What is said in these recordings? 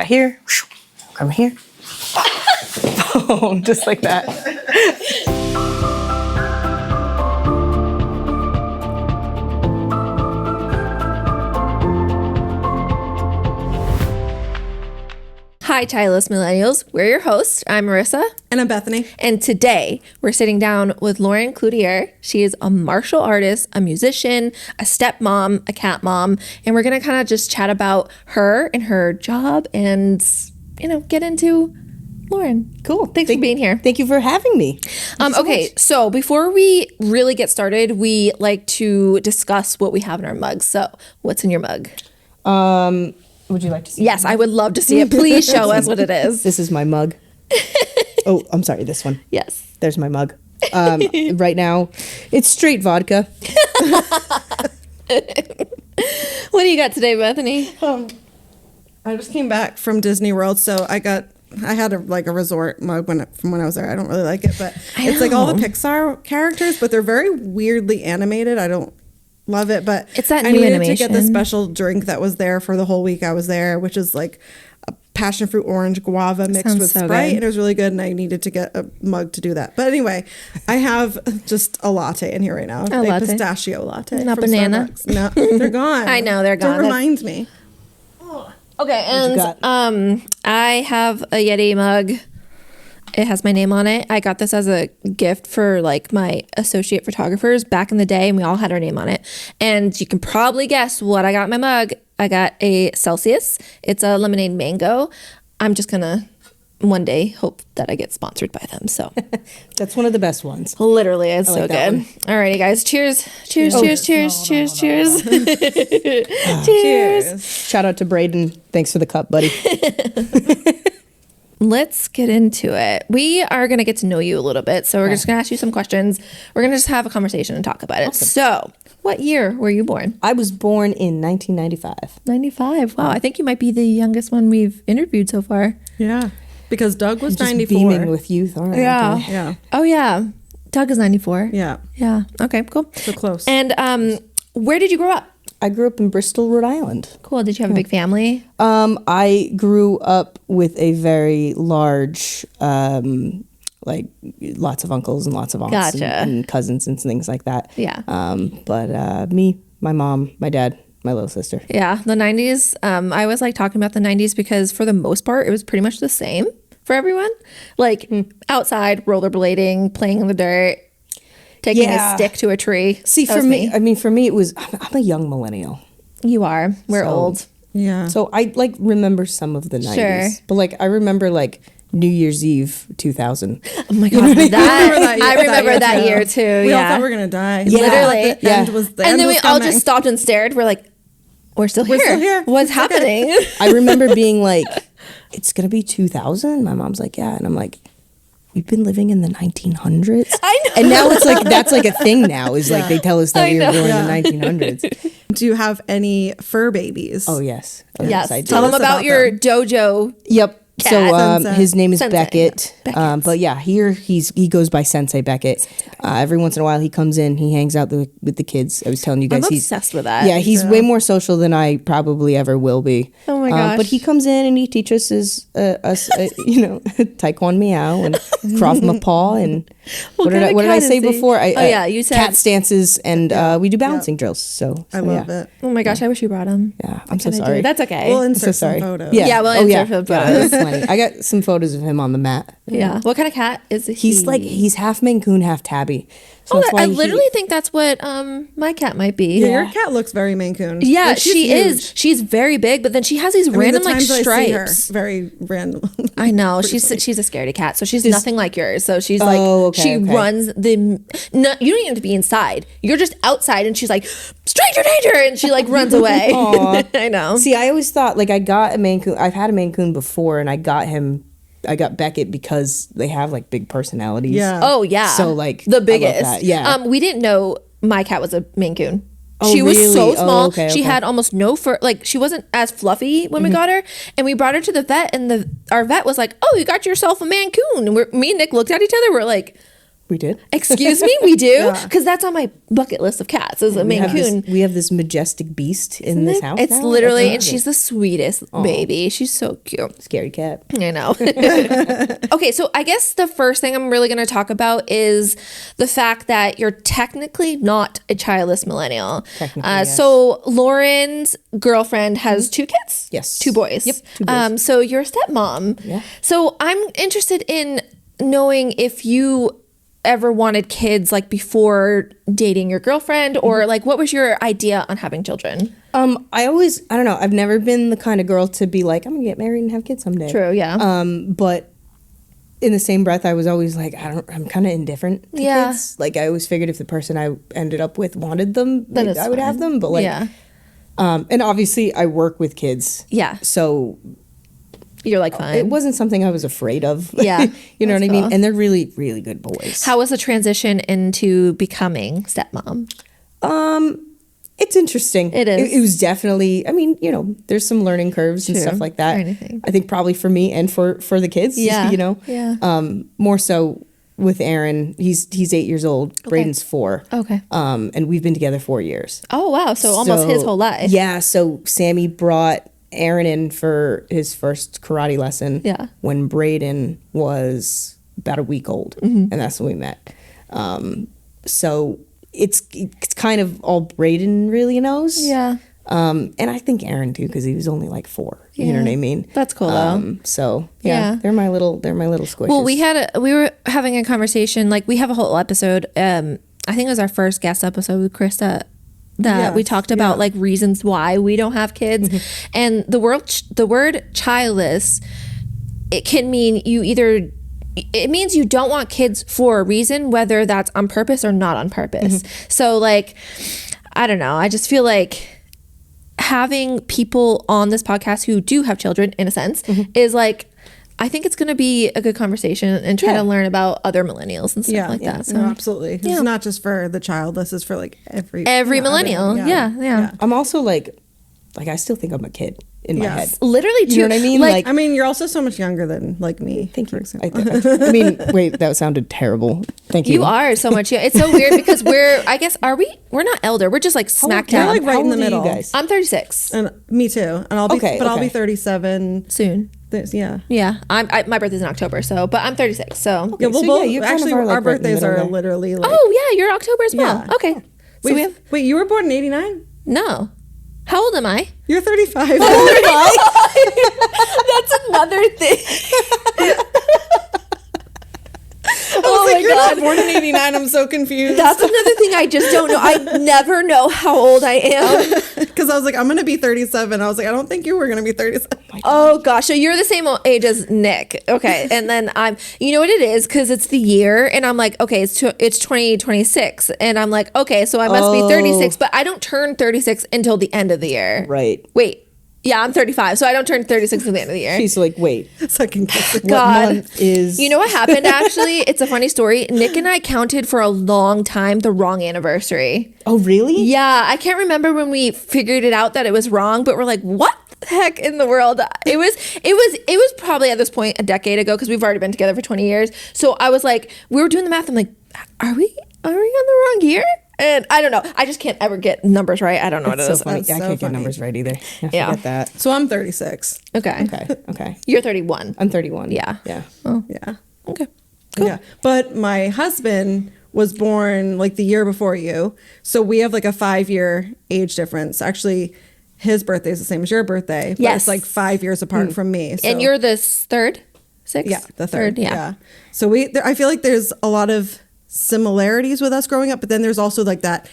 Here, come here. Boom, just like that. Hi, childless millennials. We're your hosts. I'm Merrisa. And I'm Bethany. And today we're sitting down with Lauren Cloutier. She is a martial artist, a musician, a stepmom, a cat mom. And we're going to kind of just chat about her and her job and, get into Lauren. Cool. Thanks for being here. Thank you for having me. Okay, so before we really get started, we like to discuss what we have in our mugs. So what's in your mug? Would you like to see? Yes, I would love to see it. Please show us what it is. This is my mug. Oh, I'm sorry, this one. Yes. There's my mug. Right now, it's straight vodka. What do you got today, Bethany? I just came back from Disney World, so I had a resort mug from when I was there. I don't really like it, but it's like all the Pixar characters, but they're very weirdly animated. I don't love it, but it's that I new needed animation. to get the special drink that was there for the whole week I was there, which is like a passion fruit orange guava mixed with Sprite. And it was really good, and I needed to get a mug to do that. But anyway, I have just a latte in here right now. A pistachio latte. Not from banana? Starbucks. No, they're gone. I know, they're gone. Don't remind me. Okay, and I have a Yeti mug. It has my name on it. I got this as a gift for my associate photographers back in the day, and we all had our name on it. And you can probably guess what I got in my mug. I got a Celsius. It's a lemonade mango. I'm just gonna one day hope that I get sponsored by them. So that's one of the best ones. Literally, it's so good. Alrighty, guys. Cheers. Cheers, cheers, cheers, cheers, cheers. Cheers. Shout out to Braden. Thanks for the cup, buddy. Let's get into it. We are going to get to know you a little bit. So we're just going to ask you some questions. We're going to just have a conversation and talk about it. Awesome. So what year were you born? I was born in 1995. 95. Wow. I think you might be the youngest one we've interviewed so far. Yeah. Because Doug was just 94. Beaming with youth. All right. Yeah. Okay. Yeah. Oh, yeah. Doug is 94. Yeah. Yeah. Okay, cool. So close. And where did you grow up? I grew up in Bristol, Rhode Island. Cool. Did you have a big family? I grew up with a very large, lots of uncles and lots of aunts and cousins and things like that. Yeah. But me, my mom, my dad, my little sister. Yeah. The 90s. I was talking about the 90s because for the most part, it was pretty much the same for everyone. Outside, rollerblading, playing in the dirt. Taking a stick to a tree. See, for me, it was, I'm a young millennial. You are. We're old. Yeah. So I remember some of the 90s. Sure. But I remember New Year's Eve 2000. Oh my God. I remember that year too. We all thought we were going to die. Yeah. Literally. The end was and then we all coming. just stopped and stared. We're like, we're still here. What's happening? I remember being it's going to be 2000. My mom's like, yeah. And I'm like, we've been living in the 1900s. I know. And now it's that's a thing now is they tell us that we were born in the 1900s. Do you have any fur babies? Oh, yes. Yes. I do. Tell them about your dojo. Yep. Cat. So his name is Sensei. Beckett. But yeah, here he goes by Sensei Beckett. Every once in a while he comes in, he hangs out with the kids. I was telling you guys, I'm he's obsessed with that. Yeah, he's way more social than I probably ever will be. Oh my gosh. But he comes in and he teaches us Taekwondo Meow and Krav Maga and what did I say before? You said cat stances and we do balancing drills. So I love it. Oh my gosh, I wish you brought him. Yeah, I'm so sorry. That's okay. We'll insert some photos. Yeah, we'll insert some photos. That's funny. I got some photos of him on the mat. Yeah. What kind of cat is he? He's half Maine Coon, half Tabby. So I literally think that's what my cat might be. Yeah, your cat looks very Maine Coon. Yeah, she is. She's very big, but then she has these random stripes. I see her, very random. I know. She's a scaredy cat, so she's nothing like yours. So she's runs the. No, you don't even have to be inside. You're just outside, and she's like, "Stranger danger!" and she runs away. I know. See, I always thought I got a Maine Coon. I've had a Maine Coon before, and I got Beckett because they have big personalities. Yeah. Oh yeah. So the biggest. Yeah. We didn't know my cat was a Maine Coon. Oh, she was really? so small. Okay. She had almost no fur. She wasn't as fluffy when we got her, and we brought her to the vet, and our vet was like, "Oh, you got yourself a Maine Coon." And me and Nick looked at each other. We're like, We did. Excuse me, we do? Because that's on my bucket list of cats is a Maine Coon. We have this majestic beast in this house. It's literally, and she's the sweetest baby. She's so cute. Scary cat. I know. Okay, so I guess the first thing I'm really going to talk about is the fact that you're technically not a childless millennial. Technically, yes. So Lauren's girlfriend has 2 kids? Yes. 2 boys. Yep, 2 boys. So you're a stepmom. Yeah. So I'm interested in knowing if you ever wanted kids like before dating your girlfriend, or like what was your idea on having children? I don't know, I've never been the kind of girl to be like, I'm gonna get married and have kids someday. True, yeah. But in the same breath, I was always like, I'm kind of indifferent to kids. Like, I always figured if the person I ended up with wanted them, then I would have them. But like, and obviously I work with kids. Yeah. So you're like, fine. it wasn't something I was afraid of. Yeah. You know what I mean? cool. And they're really, really good boys. How was the transition into becoming stepmom? It's interesting. It is. It was definitely, I mean, you know, there's some learning curves and True. stuff like that. Or anything. I think probably for me and for the kids, Yeah. you know. Yeah. More so with Aaron. He's 8 years old. Braden's 4. Okay. And we've been together 4 years. Oh, wow. So almost his whole life. Yeah. So Sammy brought Aaron in for his first karate lesson. Yeah. When Braden was about a week old, and that's when we met. So it's kind of all Braden really knows. Yeah. And I think Aaron too, because he was only like 4. You know what I mean? That's cool though. So yeah, Yeah. they're my little squishes. Well, we were having a conversation, like we have a whole episode. I think it was our first guest episode with Krista that we talked about like reasons why we don't have kids. And the word childless, it can mean it means you don't want kids for a reason, whether that's on purpose or not on purpose. So like, I don't know. I just feel like having people on this podcast who do have children, in a sense, is like, I think it's going to be a good conversation and try to learn about other millennials and stuff like that. So No, absolutely. It's not just for the childless, it's for like every millennial. Yeah. I'm also like I still think I'm a kid in my head. Literally, too. You know what I mean? Like, I mean, you're also so much younger than like me. Thank you. For example. I mean, wait, that sounded terrible. Thank you. You are so much. It's so weird because we're not elder. We're just like smack You're down. like right in the old are you middle. guys? I'm 36 And me too. And I'll be, I'll be 37 soon. Yeah. Yeah. My birthday's in October, but I'm 36. So Yeah, well, so both, you kind actually, of are, like, our right in the birthdays middle are there. literally like. oh yeah, you're October as well. Yeah. Okay. So Wait, you were born in 89? no. How old am I? You're 35. That's another thing. Oh my God. You're not born in 89. I'm so confused. That's another thing I just don't know. I never know how old I am. Because I was like, I'm going to be 37. I was like, I don't think you were going to be 37. Oh gosh, so you're the same age as Nick. Okay. And then you know what it is? Because it's the year and I'm like, okay, it's 2026. And I'm like, okay, so I must be 36, but I don't turn 36 until the end of the year. Right. Wait. Yeah, I'm 35, so I don't turn 36 until the end of the year. She's like, wait. Second guessing. God. What month is? You know what happened, actually? It's a funny story. Nick and I counted for a long time the wrong anniversary. Oh, really? Yeah, I can't remember when we figured it out that it was wrong, but we're like, what the heck in the world? It was probably at this point a decade ago because we've already been together for 20 years. So I was like, we were doing the math. I'm like, are we on the wrong year? And I don't know. I just can't ever get numbers right. I don't know what it is. Funny. That's I so can't get funny. numbers right either. I Yeah. forget that. So I'm 36. Okay. Okay. You're 31. I'm 31. Yeah. Yeah. Yeah. Okay. Yeah. But my husband was born like the year before you. So we have like a 5-year age difference. Actually, his birthday is the same as your birthday. But Yes. it's like 5 years apart from me. So. And you're the third? Sixth? Yeah, the third. Yeah. So I feel like there's a lot of similarities with us growing up, but then there's also like that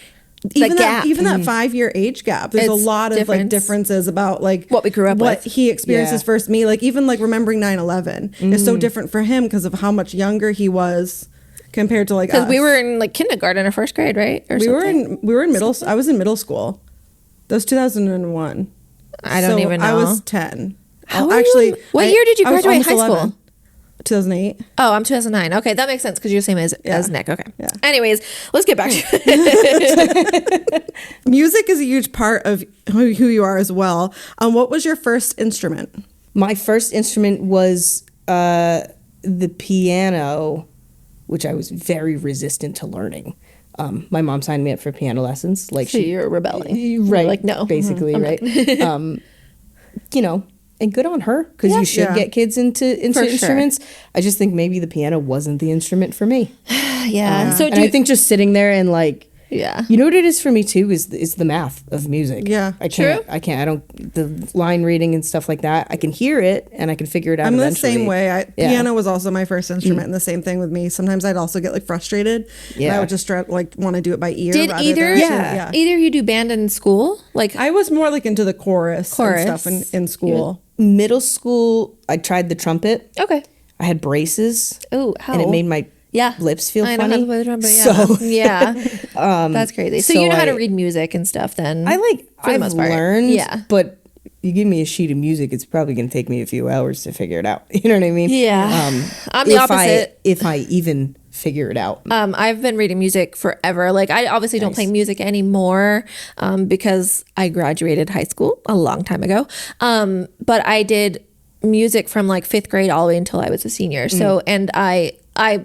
even gap. that 5-year age gap. There's It's a lot of like difference. differences about like What we grew up what with. he experiences Yeah. versus me. Like even like remembering 9/11 is so different for him because of how much younger he was compared to like us. Because we were in like kindergarten or first grade, right? Or we something. were in middle. I was in middle school. That was 2001. I don't even know. I was 10. How Oh, are you actually, in- what year did you I was graduate almost high school? 2008. Oh, I'm 2009. Okay, that makes sense because you're the same as Nick. Okay. Yeah. Anyways, let's get back to it. Music is a huge part of who you are as well. What was your first instrument? My first instrument was the piano, which I was very resistant to learning. My mom signed me up for piano lessons. Like so you're rebelling. Right. You're like, no. Basically, right. You know, and good on her, because you should get kids into instruments. Sure. I just think maybe the piano wasn't the instrument for me. So and I think just sitting there and like, you know what it is for me too is the math of music. Yeah, I don't the line reading and stuff like that. I can hear it and I can figure it out. I'm eventually. the same way. Piano was also my first instrument, and the same thing with me. Sometimes I'd also get like frustrated. And I would just want to do it by ear. Did either of you do band in school? Like I was more like into the chorus. And stuff in school. Middle school, I tried the trumpet. Okay. I had braces. Oh, how? And it made my lips feel funny. I know how to play the trumpet. So that's crazy. So you know how to read music and stuff. Then I've learned. But you give me a sheet of music, it's probably going to take me a few hours to figure it out. You know what I mean? Yeah. I'm the opposite. If I even figure it out. I've been reading music forever. Like I obviously don't play music anymore because I graduated high school a long time ago. But I did music from like 5th grade all the way until I was a senior. So, and I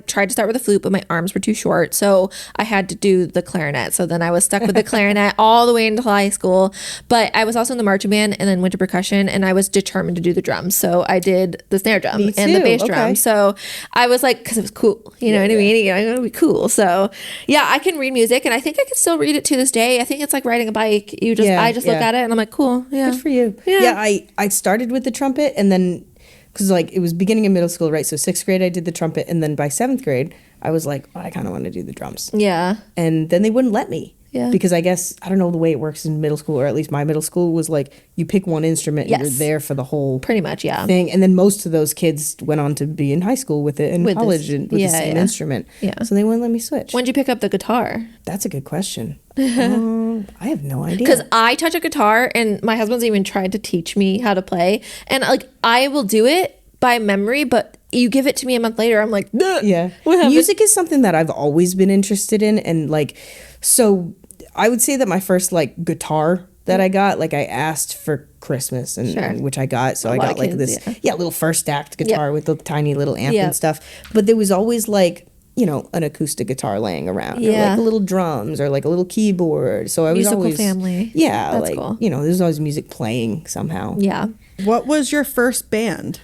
tried to start with the flute, but my arms were too short. So I had to do the clarinet. So then I was stuck with the clarinet all the way into high school. But I was also in the marching band and then went to percussion, and I was determined to do the drums. So I did the snare drum and the bass drum. So I was like, because it was cool. You know what I mean? I'm going to be cool. So yeah, I can read music, and I think I can still read it to this day. I think it's like riding a bike. I just look at it and I'm like, cool. Yeah. Good for you. Yeah. I started with the trumpet, and then because like it was beginning of middle school, right? So 6th grade I did the trumpet, and then by 7th grade I was like, I kind of want to do the drums. Yeah. And then they wouldn't let me. Yeah. Because I guess, I don't know the way it works in middle school, or at least my middle school was like, you pick one instrument and you're there for the whole pretty much thing. And then most of those kids went on to be in high school with it and college with the same instrument. Yeah. So they wouldn't let me switch. When did you pick up the guitar? That's a good question. I have no idea. Because I touch a guitar, and my husband's even tried to teach me how to play. And like, I will do it by memory, but you give it to me a month later, I'm like, yeah. Music is something that I've always been interested in, and like, so I would say that my first like guitar that I got, like I asked for Christmas, and which I got, so I got like this little first act guitar with the tiny little amp and stuff. But there was always like, you know, an acoustic guitar laying around, or like little drums, or like a little keyboard. So I was always family. Yeah, that's like cool. You know, there's always music playing somehow. Yeah. What was your first band?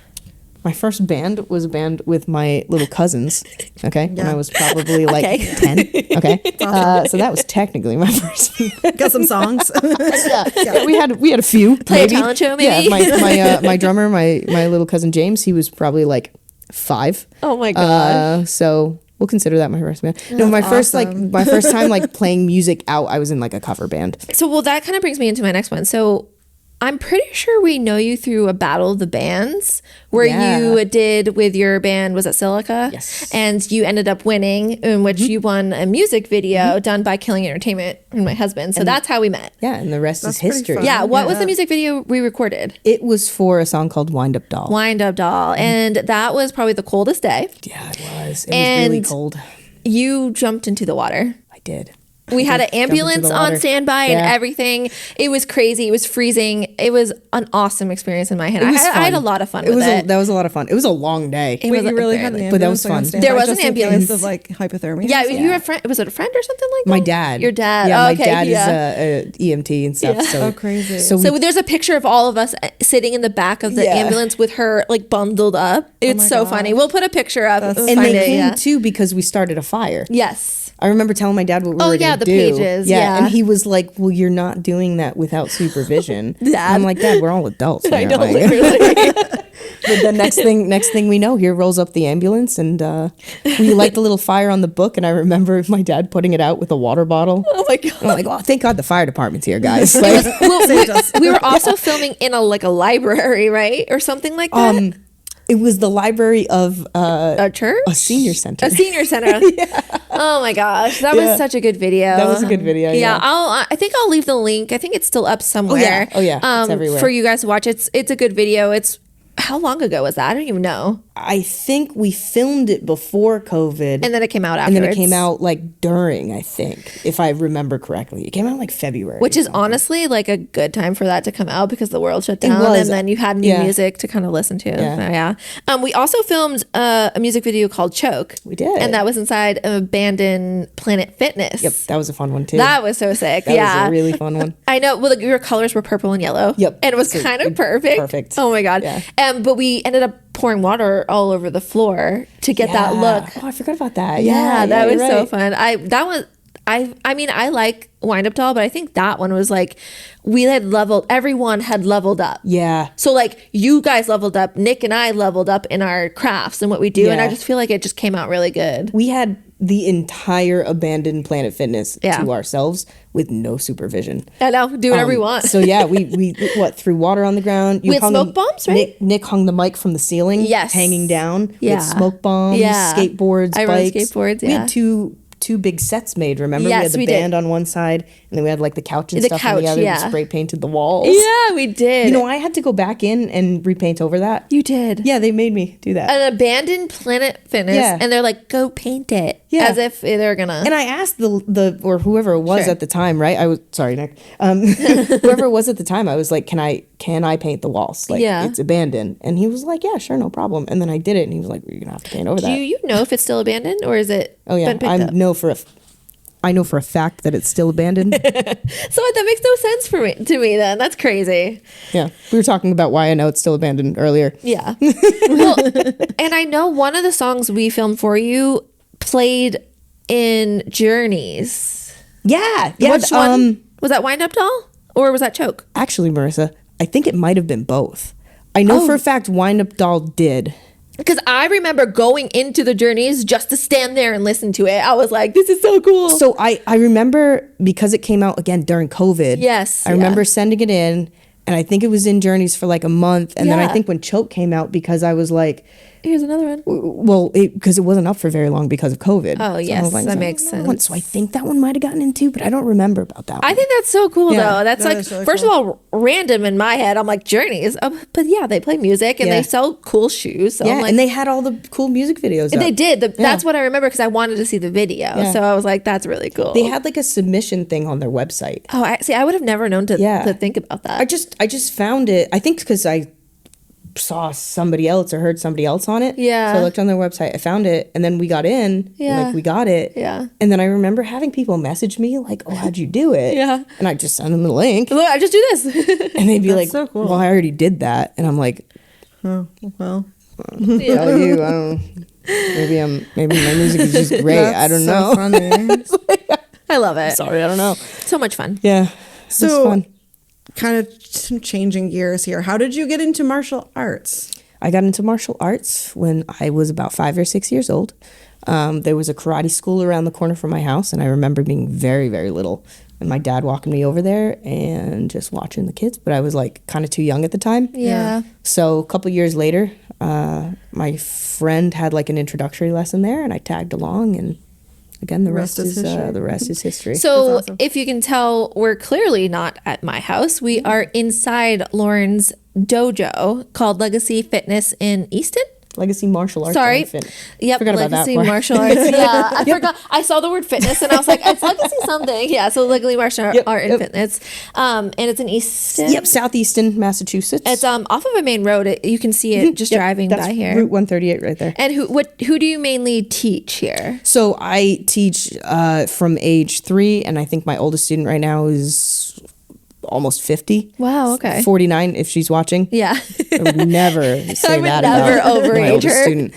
My first band was a band with my little cousins, okay? When I was probably like 10, okay? Awesome. So that was technically my first band. Got some songs? We had a few. Play a talent show, maybe? Yeah, my drummer, my little cousin James, he was probably like 5. Oh my God. So we'll consider that my first band. No, my first time like playing music out, I was in like a cover band. So, well, that kind of brings me into my next one. So I'm pretty sure we know you through a Battle of the Bands where you did with your band, was it Silica? Yes. And you ended up winning, in which you won a music video done by Killing Entertainment and my husband. So that's how we met. Yeah, and the rest is history. Yeah, what was the music video we recorded? It was for a song called Wind Up Doll. Wind Up Doll. And that was probably the coldest day. Yeah, it was. It was really cold. You jumped into the water. I did. We had an ambulance on standby and everything. It was crazy. It was freezing. It was an awesome experience in my head. I had a lot of fun with it. That was a lot of fun. It was a long day. Wait, you really had an ambulance? But that was fun. There was an ambulance. Of like hypothermia? Yeah, you had a friend. Was it a friend or something like that? My dad. Your dad. Yeah, my dad is a EMT and stuff. So crazy. So there's a picture of all of us sitting in the back of the ambulance with her like bundled up. It's so funny. We'll put a picture up. And they came too because we started a fire. Yes. I remember telling my dad what we were going to do. Pages. Yeah. And he was like, well, you're not doing that without supervision. And I'm like, Dad, we're all adults. I know, literally. But the next thing we know, here rolls up the ambulance, and we light a little fire on the book, and I remember my dad putting it out with a water bottle. Oh my God. I'm like, oh, thank God the fire department's here, guys. Like, we were also filming in a library, right? Or something like that. It was the library of a church? A senior center. A senior center. Oh my gosh. That was such a good video. That was a good video. Yeah. I think I'll leave the link. I think it's still up somewhere. Oh yeah. It's everywhere. For you guys to watch. It's a good video. how long ago was that? I don't even know. I think we filmed it before COVID. And then it came out afterwards. And then it came out like during, I think, if I remember correctly. It came out like February. Which is honestly like a good time for that to come out because the world shut down. And then you had new music to kind of listen to. Yeah. We also filmed a music video called Choke. We did. And that was inside of abandoned Planet Fitness. Yep, that was a fun one too. That was so sick. That was a really fun one. I know. Well, your colors were purple and yellow. Yep. And it was kind of perfect. Perfect. Oh my God. Yeah. But we ended up pouring water all over the floor to get that look. Oh, I forgot about that. Yeah, that was so fun. I mean, I like Wind Up Doll, but I think that one was like, everyone had leveled up. Yeah. So like you guys leveled up, Nick and I leveled up in our crafts and what we do. And I just feel like it just came out really good. We had the entire abandoned Planet Fitness to ourselves with no supervision. I know, do whatever we want. So yeah, we threw water on the ground. We had smoke bombs, right? Nick hung the mic from the ceiling, hanging down with smoke bombs, skateboards, bikes. I rode skateboards, We had two big sets made, remember? Yes, we had the band on one side, and then we had like the couch and stuff on the other. We spray painted the walls. Yeah, we did. You know, I had to go back in and repaint over that. You did? Yeah, they made me do that. An abandoned Planet Fitness, and they're like, go paint it. Yeah. As if they're gonna. And I asked the or whoever it was at the time, right? I was sorry, Nick. Whoever it was at the time, I was like, can I paint the walls? Like, it's abandoned. And he was like, yeah, sure, no problem. And then I did it, and he was like, you're gonna have to paint over that. Do you know if it's still abandoned, or is it? Oh yeah, I know for a fact that it's still abandoned. So that makes no sense to me then. That's crazy. Yeah. We were talking about why I know it's still abandoned earlier. Yeah. Well, and I know one of the songs we filmed for you played in Journeys. Yeah. Which one? Was that Wind Up Doll or was that Choke? Actually, Merrisa, I think it might have been both. I know for a fact Wind Up Doll did. Because I remember going into the Journeys just to stand there and listen to it. I was like, this is so cool. So I remember, because it came out again during COVID. Yes. I remember sending it in, and I think it was in Journeys for like a month. And then I think when Choke came out, because I was like, here's another one. Well, because it wasn't up for very long because of COVID. Oh, yes. Like, that makes sense. So I think that one might have gotten into, but I don't remember about that one. I think that's so cool, though. That's that like, really first of all, random in my head. I'm like, Journeys. But yeah, they play music and they sell cool shoes. So yeah, I'm like, and they had all the cool music videos up. They did. That's what I remember because I wanted to see the video. Yeah. So I was like, that's really cool. They had like a submission thing on their website. Oh, I would have never known to think about that. I just found it. I think because I saw somebody else or heard somebody else on it. Yeah. So I looked on their website, I found it, and then we got in. Yeah. Like we got it. Yeah. And then I remember having people message me like, "Oh, how'd you do it?" Yeah. And I just send them the link. Look, I just do this. And they'd be like, so cool. "Well, I already did that." And I'm like, "Oh, well." Tell you, I don't. Maybe my music is just great. I don't know. Funny. I love it. Sorry, I don't know. So much fun. Yeah. So it's fun. Kind of changing gears here. How did you get into martial arts? I got into martial arts when I was about 5 or 6 years old. There was a karate school around the corner from my house, and I remember being very, very little, and my dad walking me over there and just watching the kids. But I was like kind of too young at the time. Yeah. So a couple years later, my friend had like an introductory lesson there, and I tagged along, and again, the rest is history. So awesome. if you can tell, we're clearly not at my house. We are inside Lauren's dojo called Legacy Fitness in Easton. Legacy Martial Arts. Sorry. Yep. Forgot about Legacy that part. Martial Arts. Yeah. I forgot. I saw the word fitness and I was like, it's Legacy something. Yeah. So Legacy Martial Art and Fitness. And it's in Easton. Yep. Southeastern Massachusetts. It's off of a main road. You can see it just driving by here. Route 138 right there. And who do you mainly teach here? So I teach from age 3, and I think my oldest student right now is almost 50. Wow, okay. 49 if she's watching. Yeah. I would never say I would that never about my overage oldest her. student.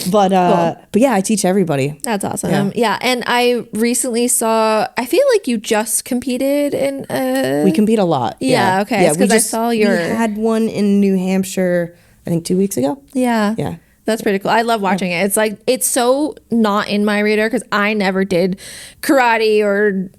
But yeah, I teach everybody. That's awesome. Yeah. And I recently saw, I feel like you just competed in We compete a lot. Yeah, okay. Yeah, because I saw your... We had one in New Hampshire, I think 2 weeks ago. Yeah. Yeah. That's pretty cool. I love watching it. It's like, it's so not in my radar because I never did karate or,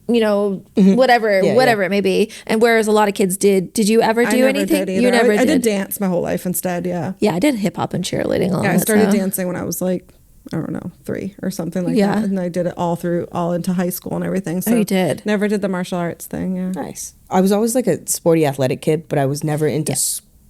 whatever it may be. And whereas a lot of kids did. Did you ever do anything? You never did. I did dance my whole life instead. Yeah. Yeah. I did hip hop and cheerleading. I started dancing when I was like, I don't know, 3 or something like that. And I did it all into high school and everything. So you did. Never did the martial arts thing. Yeah. Nice. I was always like a sporty athletic kid, but I was never into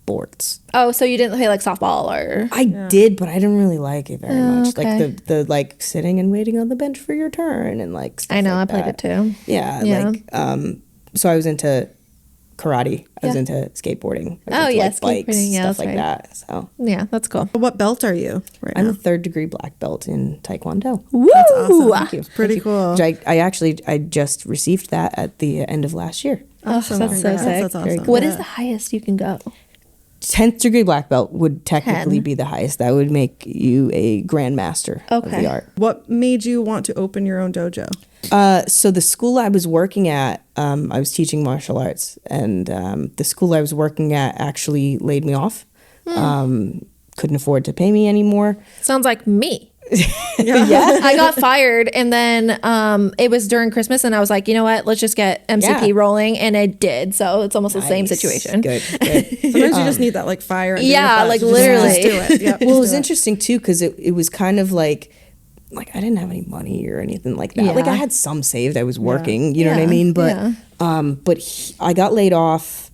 sports. Oh, so you didn't play like softball or? I did, but I didn't really like it very much. Okay. Like the like sitting and waiting on the bench for your turn and like stuff I know, like I played that. it too. Yeah, Yeah. like so I was into karate. I was into skateboarding. I was into, bikes, skateboarding. Yeah, stuff that's like right. that. So Yeah, that's cool. What belt are you right I'm now? a 3rd degree black belt in Taekwondo. Woo! That's awesome. Thank you. Pretty cool. Which I just received that at the end of last year. Awesome. That's so Congrats. sick. That's awesome. What is the highest you can go? 10th degree black belt would technically 10. be the highest. That would make you a grandmaster of Okay. the art. What made you want to open your own dojo? So the school I was working at, I was teaching martial arts, and the school I was working at actually laid me off. Couldn't afford to pay me anymore. Sounds like me. Yeah. I got fired, and then it was during Christmas, and I was like, you know what? Let's just get MCP Yeah. rolling, and it did. So it's almost the same Nice. situation. Good. Sometimes you just need that like fire. Under Yeah, your butt like to just literally. do it. Yep, Well, it just was do interesting too because it was kind of like I didn't have any money or anything like that. Yeah. Like I had some saved. I was working. You know what I Yeah, mean? But yeah. I got laid off,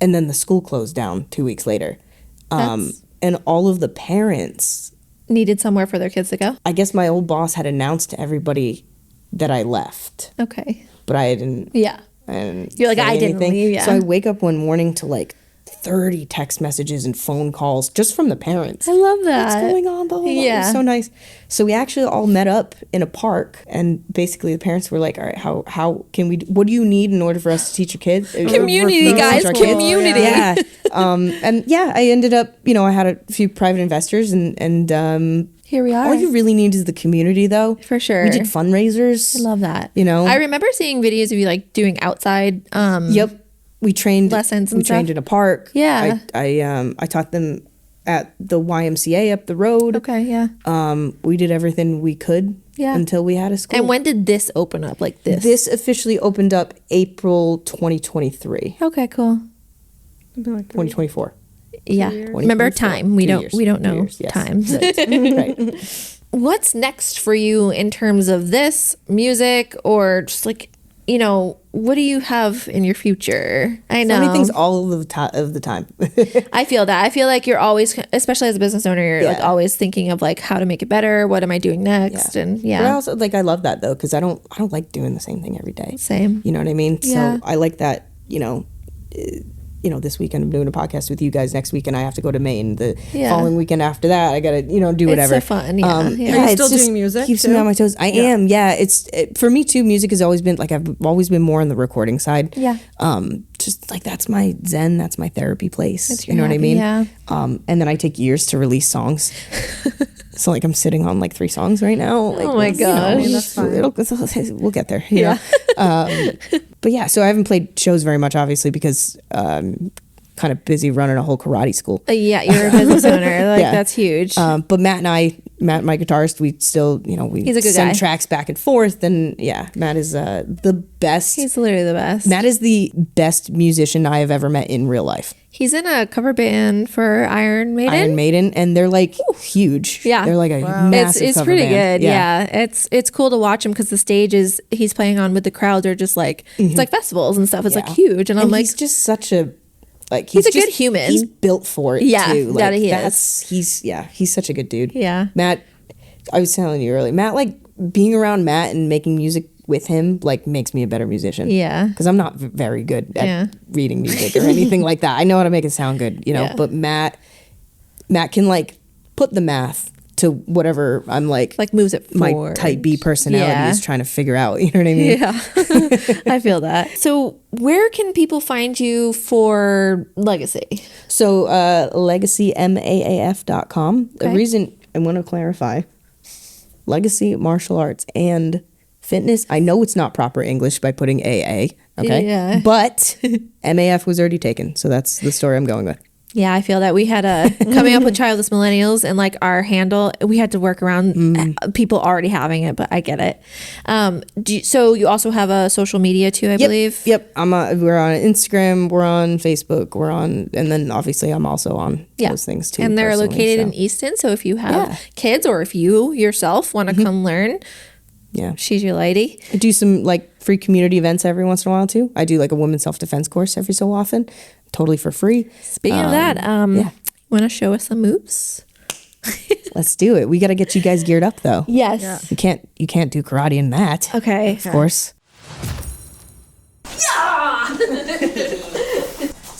and then the school closed down 2 weeks later. That's- And all of the parents, Needed somewhere for their kids to go. I guess my old boss had announced to everybody that I left, Okay. but I didn't. Yeah. And You're like, say I didn't anything. leave, yeah. So I wake up one morning to like 30 text messages and phone calls just from the parents. I love that. What's going on? Blah, blah, blah. It Yeah. was so nice. So we actually all met up in a park, and basically the parents were like, all right, how can we, what do you need in order for us to teach your kids? Community, Teach guys. our kids? Community. Yeah. And yeah, I ended up, I had a few private investors, and Here we are. all you really need is the community, though. For sure. We did fundraisers. I love that. I remember seeing videos of you like doing outside. Yep. We trained Lessons and We trained stuff? in a park. Yeah. I taught them at the YMCA up the road. Okay. Yeah. We did everything we could until we had a school. And when did this open up? Like this? This officially opened up April 2023. Okay. Cool. it. Like 2024. Yeah. years. Remember 2024. time. We 2 don't. years. We don't 2 know years, yes. times. Right. What's next for you in terms of this music, or just like, what do you have in your future? I know. So many things all of the time. I feel that. I feel like you're always, especially as a business owner, you're like Yeah. always thinking of like how to make it better. What am I doing next? And But I also I love that though, because I don't like doing the same thing every day. Same. You know what I mean? Yeah. So I like that. This weekend I'm doing a podcast with you guys. Next weekend I have to go to Maine. The Yeah. following weekend after that I gotta do whatever. so fun, yeah, yeah. Are you it's still just doing music, Keeps too? me on my toes. I am. Yeah. For me too. Music has always been like I've always been more on the recording side. Yeah. Just like that's my zen. That's my therapy place. That's You your know what I happy, mean? yeah. And then I take years to release songs. So like I'm sitting on like 3 songs right now. Like, Oh my gosh. That's fine. We'll get there. You know? But yeah, so I haven't played shows very much, obviously, because kind of busy running a whole karate school. Yeah, you're a business owner. Like Yeah. that's huge. But Matt, my guitarist, we still, we He's a good send guy. tracks back and forth. And yeah, Matt is the best. He's literally the best. Matt is the best musician I have ever met in real life. He's in a cover band for Iron Maiden. Iron Maiden, and they're like huge. Yeah. They're like a massive It's cover pretty band. good. Yeah. It's cool to watch him because the stages he's playing on with the crowds are just like it's like festivals and stuff. It's like Yeah. huge, and I'm like, he's just such a He's a good human. He's built for it. Yeah, too. that he is. He's such a good dude. Yeah. Matt, I was telling you earlier, Matt, like being around Matt and making music with him like makes me a better musician. Yeah. Because I'm not very good at Yeah. reading music or anything like that. I know how to make it sound good, Yeah. but Matt can like put the math to whatever I'm like moves it my forward. type B personality Yeah. is trying to figure out. You know what I mean? Yeah. I feel that. So where can people find you for Legacy? So legacymaaf.com. The Okay. reason I want to clarify, Legacy Martial Arts and Fitness. I know it's not proper English by putting AA, okay? Yeah. But MAF was already taken, so that's the story I'm going with. Yeah, I feel that we had coming up with Childless Millennials and like our handle, we had to work around people already having it, but I get it. So you also have a social media too, I believe? Yep. We're on Instagram, we're on Facebook, and then obviously I'm also on those things too. And they're personally, located so. in Easton, so if you have kids or if you yourself want to come learn, Yeah. She's your lady. I do some like free community events every once in a while too. I do like a women's self-defense course every so often, totally for free. Speaking of that, want to show us some moves? Let's do it. We got to get you guys geared up though. Yes. Yeah. You can't do karate in that. Okay. Of course.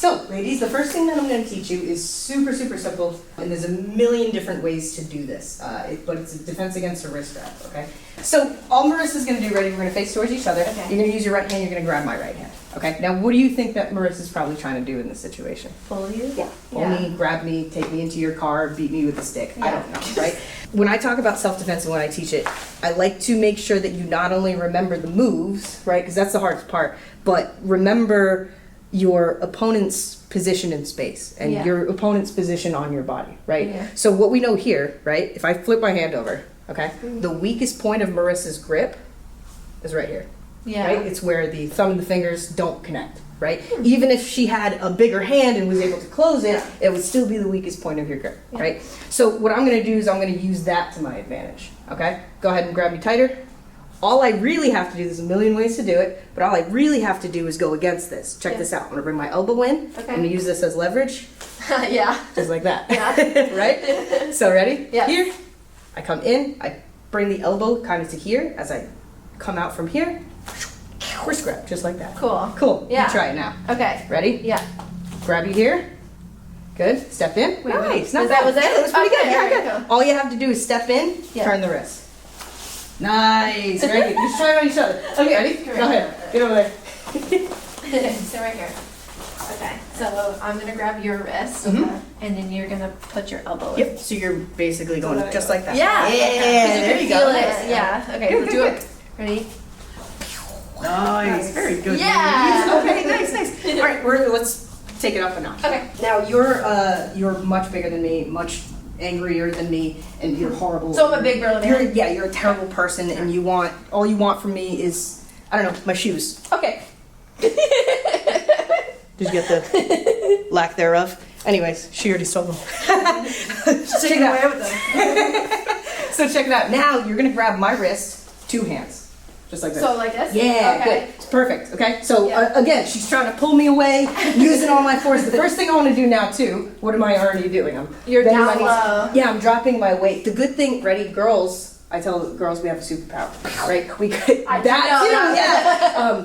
So, ladies, the first thing that I'm going to teach you is super, super simple, and there's a million different ways to do this, but it's a defense against a wrist grab, okay? So, all Marissa's going to do, ready, we're going to face towards each other. Okay. You're going to use your right hand, you're going to grab my right hand, okay? Now, what do you think that Marissa's probably trying to do in this situation? Pull you? Yeah. Pull me, grab me, take me into your car, beat me with a stick. Yeah. I don't know, right? When I talk about self-defense and when I teach it, I like to make sure that you not only remember the moves, right, because that's the hardest part, but remember your opponent's position in space and your opponent's position on your body, right? Yeah. So what we know here, right, if I flip my hand over, okay, the weakest point of Marissa's grip is right here, right? It's where the thumb and the fingers don't connect, right? Even if she had a bigger hand and was able to close it, it would still be the weakest point of your grip, right? So what I'm going to do is I'm going to use that to my advantage, okay? Go ahead and grab me tighter. All I really have to do, there's a million ways to do it, but all I really have to do is go against this. Check this out. I'm going to bring my elbow in. Okay. I'm going to use this as leverage. Just like that. Yeah. Right? So ready? Yeah. Here. I come in. I bring the elbow kind of to here. As I come out from here, wrist grab, just like that. Cool. Cool. Yeah. You try it now. Okay. Ready? Yeah. Grab you here. Good. Step in. Wait, nice. Not bad. Was it? That was pretty good. Yeah, good. All you have to do is step in, turn the wrist. Nice. Very good. You should try it on each other. Okay, ready? Go ahead. Get over there. So right here. Okay. So I'm gonna grab your wrist, and then you're gonna put your elbow in. Yep. So you're basically going just like that. Yeah. There you go. Nice. Yeah. Okay. Let's do it. Ready? Nice. Very good. Yeah. Okay. Nice. All right. Let's take it up a notch. Okay. Now you're much bigger than me, much angrier than me, and you're horrible. So I'm a big girl. You're a terrible person, and all you want from me is, I don't know, my shoes. Okay. Did you get the lack thereof? Anyways, she already stole them. Check it out. So check it out. Now you're gonna grab my wrist, two hands. Just like this. So like this? Yeah, good. It's perfect. Okay. So again, she's trying to pull me away, using all my force. The first thing I want to do now too. What am I already doing? You're down low. Yeah, I'm dropping my weight. The good thing, ready, girls. I tell the girls we have a superpower, right? We could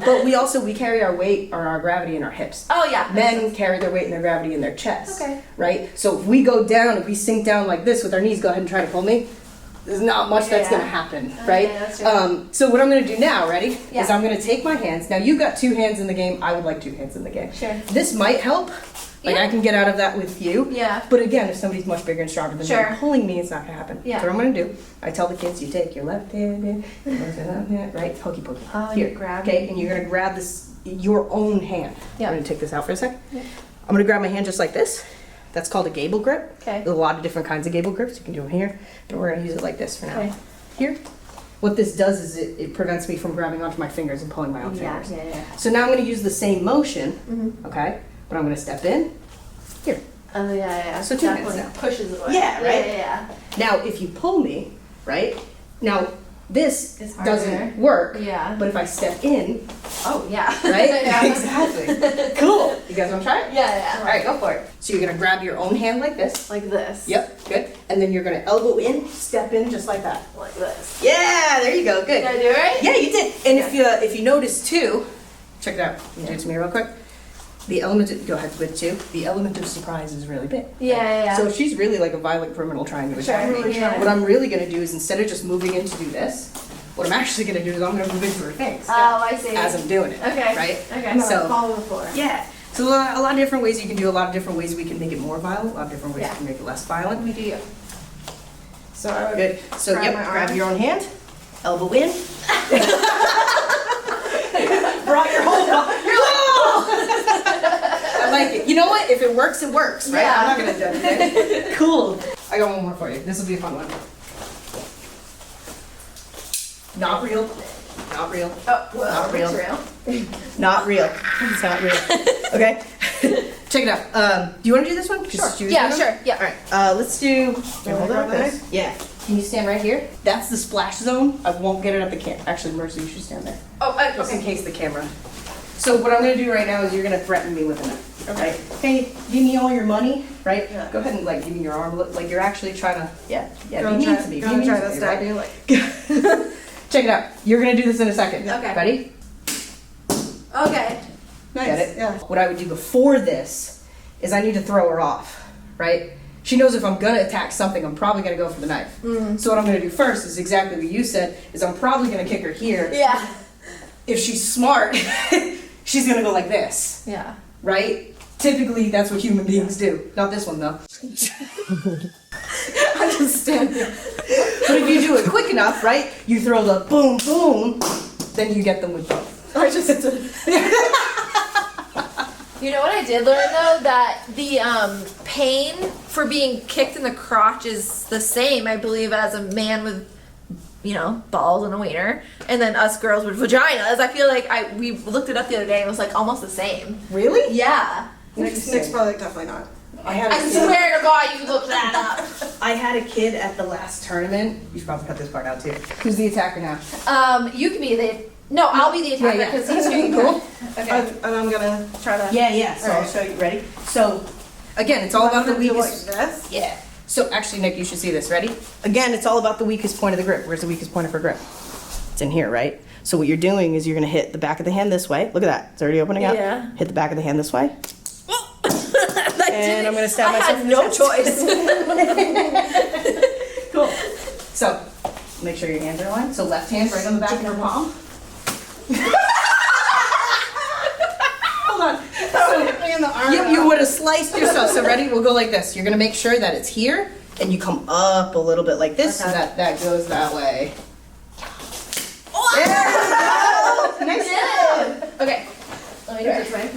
but we carry our weight or our gravity in our hips. Oh yeah. Men carry their weight and their gravity in their chest. Okay. Right. So if we go down, if we sink down like this with our knees, go ahead and try to pull me. There's not much that's going to happen, right? That's right. So what I'm going to do now, ready, is I'm going to take my hands. Now, you've got two hands in the game. I would like two hands in the game. Sure. This might help. Like, I can get out of that with you. Yeah. But again, if somebody's much bigger and stronger than me pulling me, it's not going to happen. Yeah. So what I'm going to do, I tell the kids, you take your left hand in, right? Hokey pokey. Oh, here. You grab okay, and you're going to grab this, your own hand. Yeah. I'm going to take this out for a sec. Yeah. I'm going to grab my hand just like this. That's called a gable grip. Okay. There's a lot of different kinds of gable grips. You can do them here, but we're going to use it like this for now. Okay. Here. What this does is it prevents me from grabbing onto my fingers and pulling my own fingers. Yeah. So now I'm going to use the same motion, okay? But I'm going to step in. Here. Oh, yeah. So two hands now. Pushes away. Yeah, right? Yeah. Now, if you pull me, right? Now, this doesn't work. Yeah. But if I step in. Oh, yeah. Right? Yeah. Exactly. Cool. You guys want to try it? Yeah. All right, go for it. So you're going to grab your own hand like this. Like this. Yep, good. And then you're going to elbow in, step in just like that. Like this. Yeah, there you go. Good. Did I do it right? Yeah, you did. And if you notice too, check it out. You do it to me real quick. The element of, go ahead with two. The element of surprise is really big. Yeah. So she's really like a violent criminal trying to attack me. What I'm really going to do is instead of just moving in to do this, what I'm actually going to do is I'm going to move into her face. Oh, I see. As I'm doing it. Okay. Right? Okay. So follow the floor. Yeah. So a lot of different ways you can do. A lot of different ways we can make it more violent. A lot of different ways we can make it less violent. We do. So I would good. So grab your own hand, elbow in. Brought your whole body. You're like, I like it. You know what? If it works, it works, right? Yeah. I'm not gonna judge it. Cool. I got one more for you. This will be a fun one. Not real. Not real. Oh, well, not real. It's real. Not real. It's not real. Okay. Check it out. Do you want to do this one? Sure. Yeah, sure. Yeah. All right. Let's do. Hold on. Yeah. Can you stand right here? That's the splash zone. I won't get it at the camera. Actually, Mercy, you should stand there. Oh, just in case the camera. So what I'm gonna do right now is you're gonna threaten me with a knife. Okay. Hey, give me all your money, right? Yeah. Go ahead and like give me your arm. Like you're actually trying to. Yeah. Be mean to me. Try to stab you. Like. Check it out. You're gonna do this in a second. Okay. Ready? Okay. Nice. Get it? Yeah. What I would do before this is I need to throw her off, right? She knows if I'm gonna attack something, I'm probably gonna go for the knife. So what I'm gonna do first is exactly what you said, is I'm probably gonna kick her here. Yeah. If she's smart, she's gonna go like this. Yeah. Right? Typically, that's what human beings do. Not this one, though. I just stand here. But if you do it quick enough, right? You throw the boom, boom, then you get them with both. I just hit the. You know what I did learn though? That the pain for being kicked in the crotch is the same, I believe, as a man with, balls and a wiener, and then us girls with vaginas. I feel like we looked it up the other day and it was like almost the same. Really? Yeah. Nick's probably definitely not. I swear to God, you looked that up. I had a kid at the last tournament. You should probably cut this part out too. Who's the attacker now? You can be I'll be the attacker because he's doing cool. Okay. And I'm gonna try to. Yeah. So I'll show you. Ready? So, again, it's all about the weakest. Like this? Yeah. So actually, Nick, you should see this. Ready? Again, it's all about the weakest point of the grip. Where's the weakest point of her grip? It's in here, right? So what you're doing is you're gonna hit the back of the hand this way. Look at that. It's already opening up. Yeah. Hit the back of the hand this way. And I'm gonna stab myself. I had no choice. Cool. So make sure your hands are aligned. So left hand right on the back of your palm. Hold on. So hit me in the arm. You would have sliced yourself. So ready? We'll go like this. You're gonna make sure that it's here, and you come up a little bit like this, so that goes that way. Oh, Yeah. Nice. Okay. Let me do it this way.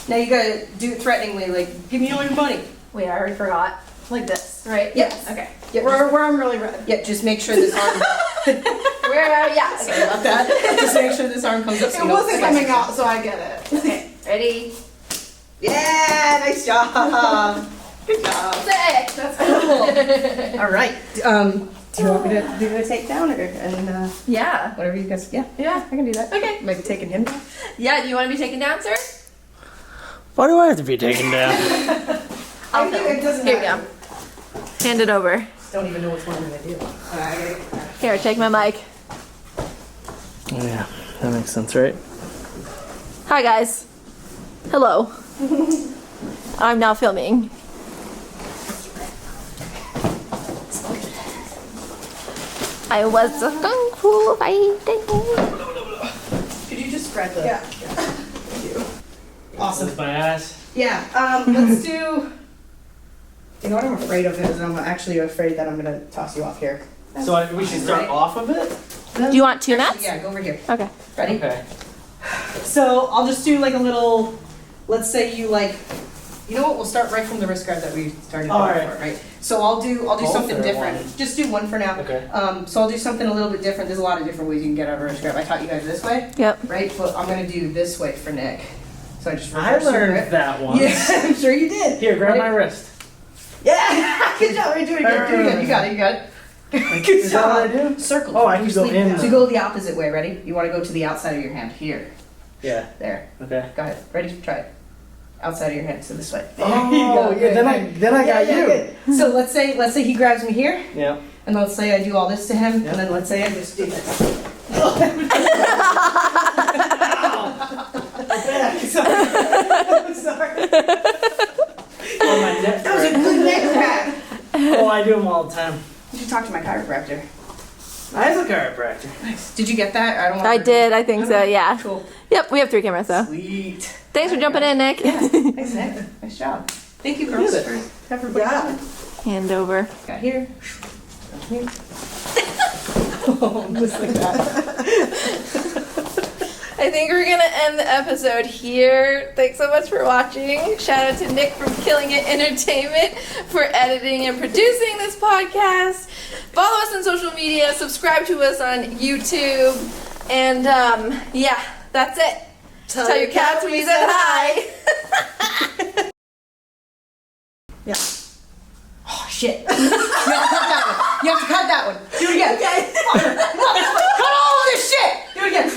Now you gotta do it threateningly, like give me all your money. Wait, I already forgot. Like this, right? Yes. Okay. Yep. Where I'm really red. Yeah. Just make sure this arm. Yeah. Sorry about that. Just make sure this arm comes up. So It wasn't coming out, so I get it. Okay. Ready? Yeah. Nice job. Good job. Sick. That's cool. All right. Do you want me to do a takedown and Yeah. whatever you guys? Yeah. Yeah. I can do that. Okay. Maybe taking him down. Yeah. Do you want to be taken down, sir? Why do I have to be taken down? I'll think it doesn't Here we go. matter. Hand it over. Don't even know which one I'm gonna do. Here, take my mic. Yeah, that makes sense, right? Hi, guys. Hello. I'm now filming. I was a kung fu fighting. Could you just grab the? Yeah. Awesome. With my ass. Yeah. Let's do. You know what I'm afraid of is I'm actually afraid that I'm gonna toss you off here. So we should start Right. off of it? Do you want two mats? Yeah, go over here. Okay. Ready? Okay. So I'll just do like a little. Let's say you like. You know what? We'll start right from the wrist guard that we started All doing right. before, right? So I'll do Both something or different. one? Just do one for now. Okay. So I'll do something a little bit different. There's a lot of different ways you can get out of a wrist grab. I taught you guys this way, Yep. right? But I'm gonna do this way for Nick. So I just I reverse your learned grip. that once. Yeah, I'm sure you did. Here, grab Ready? my wrist. Yeah, good job. You're doing good. Doing good. You got it. You got it. Good Is that job. what I do? Circle. Oh, I can go Sleep. in. So you go the opposite way. Ready? You want to go to the outside of your hand. Here. Yeah. There. Okay. Go ahead. Ready? Try it. Outside of your hand. So this way. There Oh, you go. yeah. Good, Then good. I got Yeah, you. good. So let's say he grabs me here, Yeah. and let's say I do all this to him, Yeah. and then let's say I just do this. I'm sorry. Oh, my neck. That was a good neck crack. Oh, I do them all the time. You should talk to my chiropractor. I have a chiropractor. Nice. Did you get that? I don't. I did. I think so. Yeah. Cool. Yep. We have 3 cameras though. Sweet. Thanks for jumping in, Nick. Yeah. Thanks, Nick. Nice job. Thank you, girls, did for everybody. Yeah. Hand over. Got here. Got here. Oh, just like that. I think we're gonna end the episode here. Thanks so much for watching. Shout out to Nick from Killing It Entertainment for editing and producing this podcast. Follow us on social media, subscribe to us on YouTube, and yeah, that's it. Tell your cats we said hi. Yeah. Oh shit. that one. Do it again. Okay. Cut all of this shit. Do it again.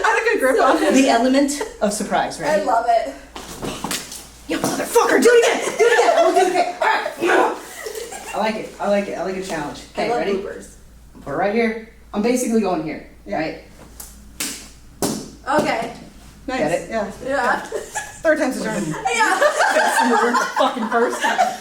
I had a good grip on it. The element of surprise, right? I love it. You motherfucker, do it again. Do it again. I will do it again. All right. I like it. I like it. I like a challenge. Okay, I love ready? bloopers. Put it right here. I'm basically going here. Right? Okay. Nice. Get it? Yeah. Yeah. Third time's a charm. Yeah. That's the fucking first time.